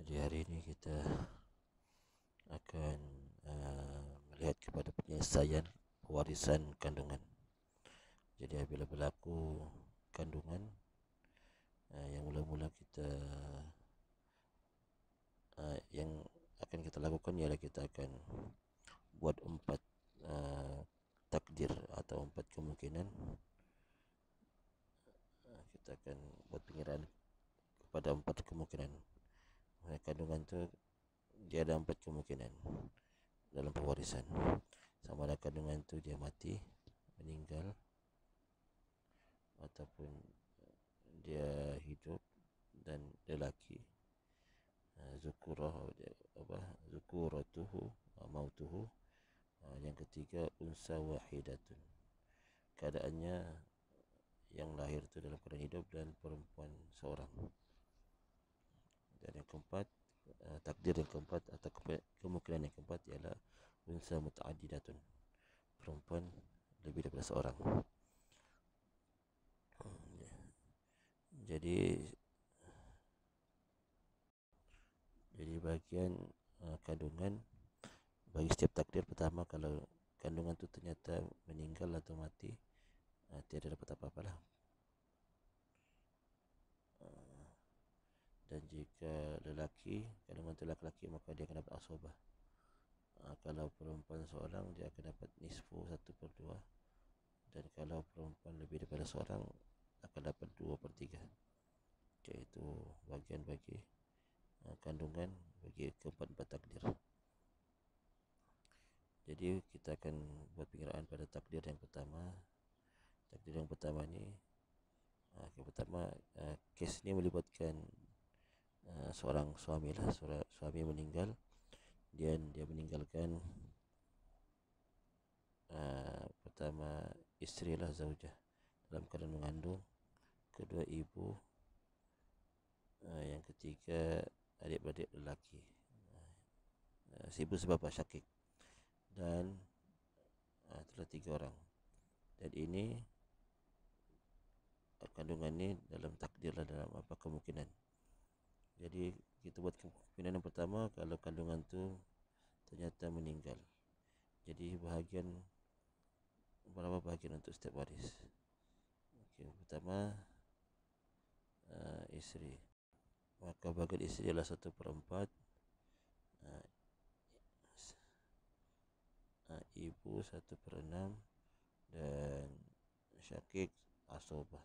Di hari ini kita akan melihat kepada penyelesaian pewarisan kandungan. Jadi apabila berlaku kandungan, yang mula-mula kita yang akan kita lakukan ialah kita akan buat 4 takdir atau 4 kemungkinan. Kita akan buat pengiraan kepada 4 kemungkinan. Kandungan tu dia ada 4 kemungkinan dalam pewarisan. Sama ada kandungan tu dia mati, meninggal, ataupun dia hidup dan lelaki, zukuratuhu, mautuhu. Yang ketiga unsa wahidatun, keadaannya yang lahir tu dalam keadaan hidup dan perempuan seorang. Dan yang keempat, takdir yang keempat atau kemungkinan yang keempat ialah unsa muta'addidatun, perempuan lebih daripada seorang. Jadi bahagian kandungan bagi setiap takdir. Pertama, kalau kandungan tu ternyata meninggal atau mati, tiada dapat apa-apa lah. Dan jika lelaki, kandungan tu lelaki, maka dia akan dapat asobah. Kalau perempuan seorang, dia akan dapat nisfu 1/2. Dan kalau perempuan lebih daripada seorang, akan dapat 2/3. Iaitu bahagian bagi kandungan bagi keempat-empat takdir. Jadi kita akan buat pengiraan pada takdir yang pertama. Takdir yang pertama ni, kes ni melibatkan seorang suami lah. Suami meninggal, dia meninggalkan pertama isteri lah, zaujah, dalam keadaan mengandung. Kedua ibu, yang ketiga adik-beradik lelaki, ibu sebab syakik. Dan itulah 3 orang. Dan ini kandungan ni dalam takdir lah, dalam kemungkinan. Jadi kita buat kemungkinan yang pertama, kalau kandungan tu ternyata meninggal. Jadi berapa bahagian untuk setiap waris? Pertama, isteri, maka bahagian isteri adalah 1/4. Ibu 1/6, dan syakik asobah.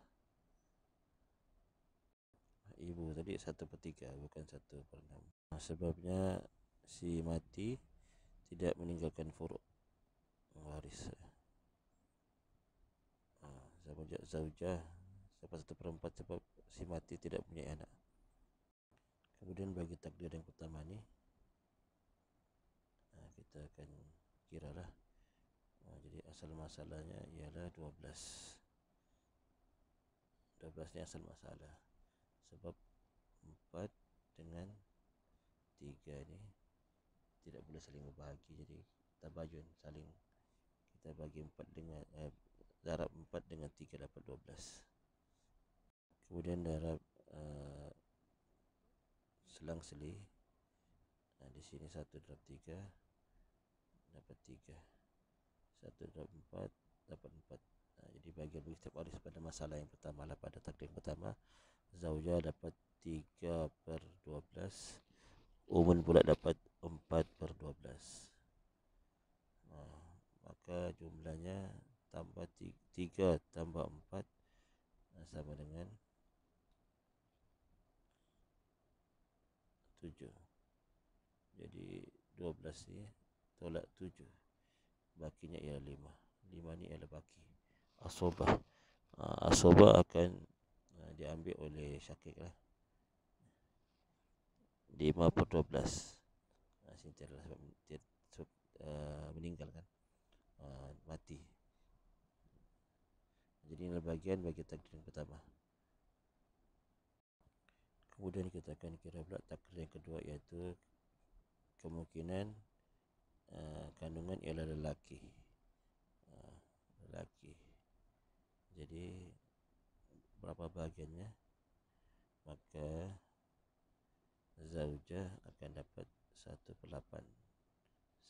Ibu tadi 1/3, bukan 1/6. Sebabnya si mati tidak meninggalkan furuk waris. Zaujah dapat 1/4 sebab si mati tidak punya anak. Kemudian bagi takdir yang pertama ni, kita akan kira lah. Jadi asal masalahnya ialah 12. 12 ni asal masalah. Sebab 4 dengan 3 ni tidak boleh saling berbahagi. Jadi tabayun, saling kita bagi 4 dengan darab 4 dengan 3 dapat 12. Kemudian darab selang-seli, di sini 1/3 dapat 3, 1/4 dapat 4. Jadi bahagian bagi setiap waris pada masalah yang pertama lah, pada takdir yang pertama, zaujah dapat 3/12, umun pula dapat 4/12. Maka jumlahnya tambah 3 tambah 4 sama dengan 7. Jadi 12 ni tolak 7, bakinya ialah 5. 5 ni ialah baki asobah. Asobah akan diambil oleh syakik lah, 5/12. Sini tiada sebab dia meninggal kan, mati. Jadi inilah bahagian bagi takdir yang pertama. Kemudian kita akan kira pula takdir yang kedua, iaitu kemungkinan kandungan ialah lelaki. Jadi berapa bahagiannya? Maka zaujah akan dapat 1/8,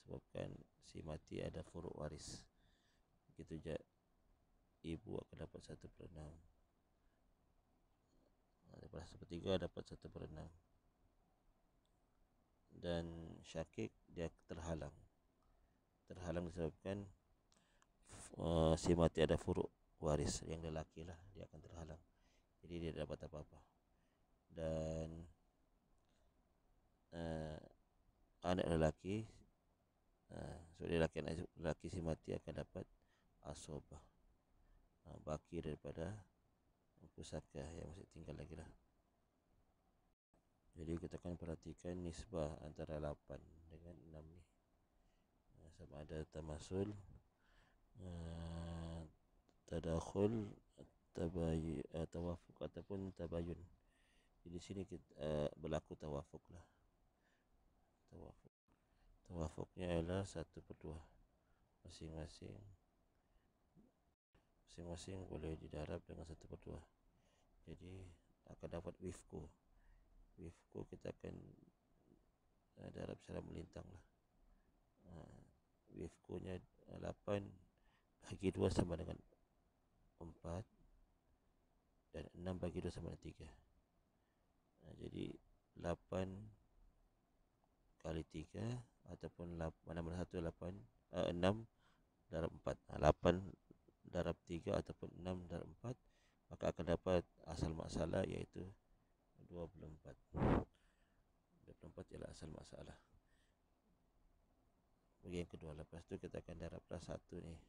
sebabkan si mati ada furuk waris. Begitu juga ibu akan dapat 1/6, daripada 1/3 dapat 1/6. Dan syakik dia terhalang disebabkan si mati ada furuk waris yang lelaki lah, dia akan terhalang, jadi dia dapat apa-apa. Dan anak lelaki, so lelaki si mati akan dapat asobah, baki daripada pusaka yang masih tinggal lagi lah. Jadi kita akan perhatikan nisbah antara 8 dengan 6 ni, sama ada tamasul, tadakhul, tawafuk ataupun tabayun. Jadi di sini kita berlaku tawafuk lah. Tawafuknya adalah 1/2, masing-masing boleh didarab dengan 1/2. Jadi akan dapat wifku kita akan darab secara melintang lah. Wifkunya 8 bagi 2 sama dengan 4, dan 6 bagi 2 sama dengan 3. Jadi 8 kali 3 ataupun mana-mana satu 6 darab 4, 8 darab 3 ataupun 6 darab 4, maka akan dapat asal masalah, iaitu 24. 24 ialah asal masalah. Bagi yang kedua, lepas tu kita akan darablah satu ni,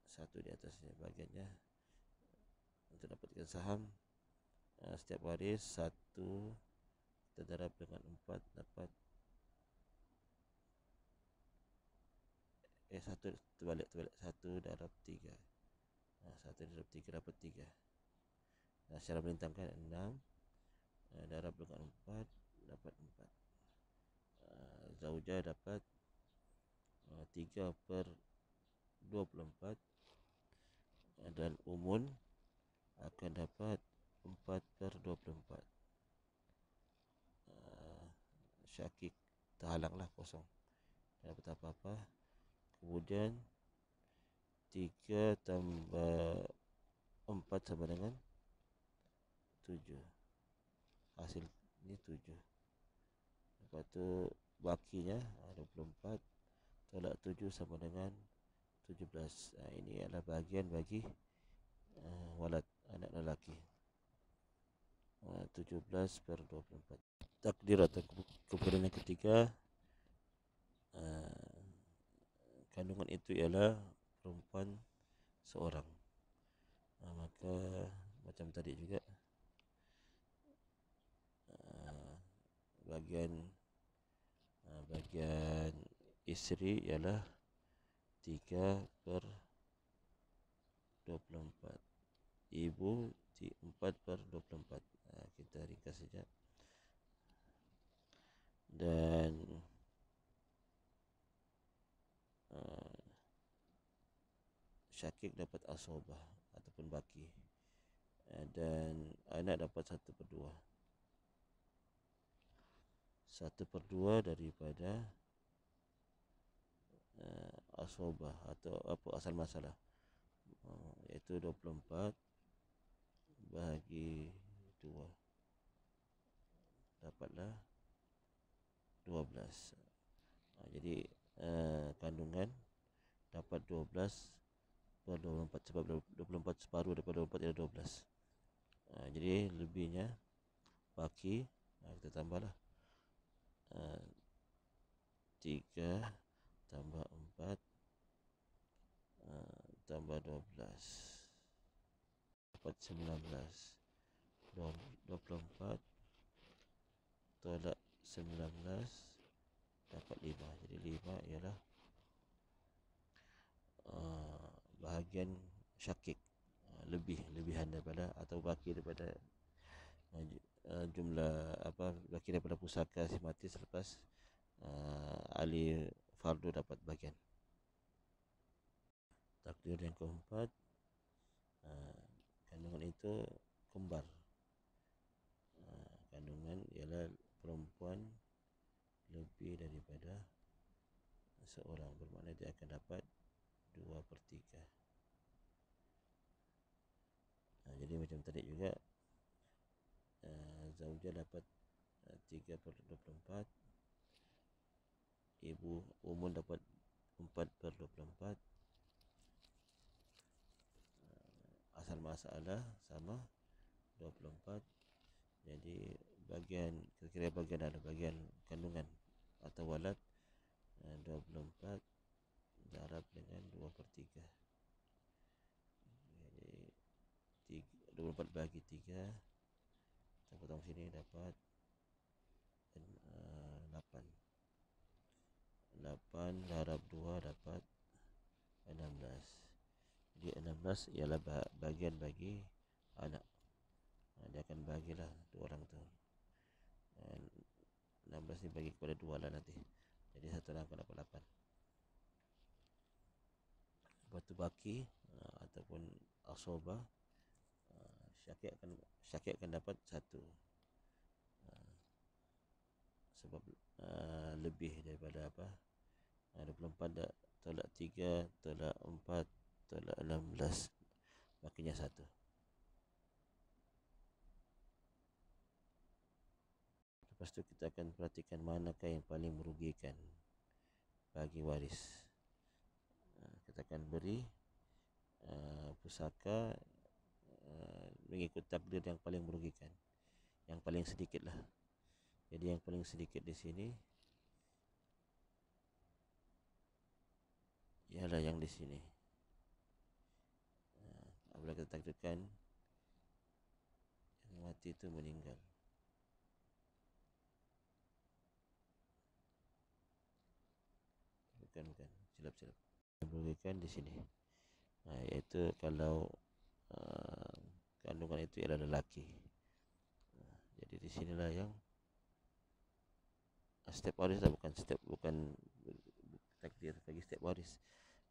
satu di atasnya bahagiannya, untuk dapatkan saham. Setiap waris 1 kita darab dengan 4 dapat 1 terbalik 1 darab 3. 1 darab 3 dapat 3. Secara melintangkan 6 darab dengan 4 dapat 4. Zaujah dapat 3/24, dan umun akan dapat 4/24. Syakik terhalanglah, kosong, tak dapat apa-apa. Kemudian 3 tambah 4 sama dengan 7. Hasil ni 7. Lepas tu bakinya 24 tolak 7 sama dengan 17. Ini adalah bahagian bagi walad, anak lelaki. 17/24. Takdir atau kemudian yang ketiga, kandungan itu ialah perempuan seorang. Maka macam tadi juga, bahagian isteri ialah 3/24, ibu 4/24. Kita ringkas saja. Dan syakik dapat asobah ataupun baki, dan anak dapat 1/2. 1/2 daripada asobah atau apa asal masalah, iaitu 24 bahagi 2 dapatlah 12. Jadi kandungan dapat 12/24, sebab 24 separuh daripada 24 ialah 12. Jadi lebihnya baki, kita tambahlah 3 tambah 4 tambah 12 dapat 19. 24 tolak 19 dapat 5. Jadi 5 ialah bahagian syakik, lebihan daripada atau baki daripada jumlah baki daripada pusaka si mati selepas ahli fardu dapat bahagian. Takdir yang keempat, kandungan itu kembar. Kandungan kandungan ialah perempuan lebih daripada seorang, bermakna dia akan dapat 2/3. Jadi macam tadi juga, zaujah dapat 3/24, ibu umun dapat 4/24, asal masalah sama 24. Jadi kira-kira bagian kandungan atau walad 24 darab dengan 2/3. Jadi 24 bagi 3, kita potong sini dapat 8. 8 darab 2 dapat 16. Jadi 16 ialah bagian bagi anak. Dia akan bagilah dua orang tu. 16 ni bagi kepada 2 lah nanti. Jadi satu orang akan dapat 8. Lepas tu baki ataupun asobah, syakir akan dapat 1. Sebab lebih daripada 24 tolak 3 tolak 4 tolak 16, bakinya 1. Lepas tu kita akan perhatikan manakah yang paling merugikan bagi waris. Kita akan beri pusaka mengikut takdir yang paling merugikan, yang paling sedikit lah. Jadi yang paling sedikit di sini ialah yang di sini. Apabila kita takdirkan yang mati itu meninggal, bukan, silap. Merugikan di sini, iaitu kalau kandungan itu ialah lelaki. Jadi di sinilah yang setiap waris lah, bukan takdir bagi setiap waris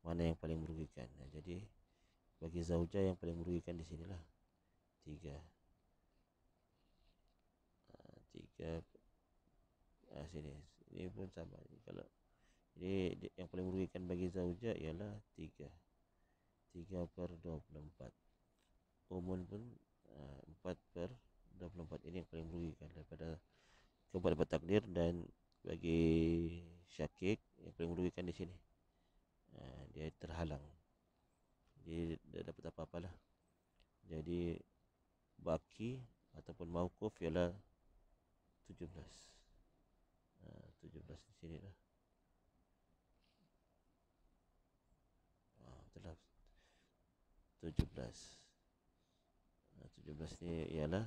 mana yang paling merugikan. Jadi bagi zaujah yang paling merugikan di sinilah 3 sini pun sama. Kalau jadi yang paling merugikan bagi zaujah ialah 3/24. Umun pun 4/24. Ini yang paling merugikan daripada kepada takdir. Dan bagi syakik yang paling merugikan di sini, dia terhalang, dia tak dapat apa-apalah. Jadi baki ataupun mauquf ialah 17. 17 di sini lah. Betul, 17. 17 ni ialah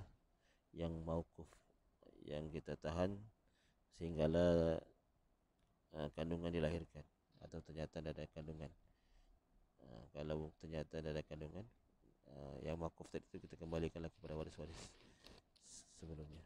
yang mauquf, yang kita tahan sehinggalah kandungan dilahirkan atau ternyata ada kandungan. Kalau ternyata ada kandungan, yang mauquf tadi itu kita kembalikanlah kepada waris-waris sebelumnya.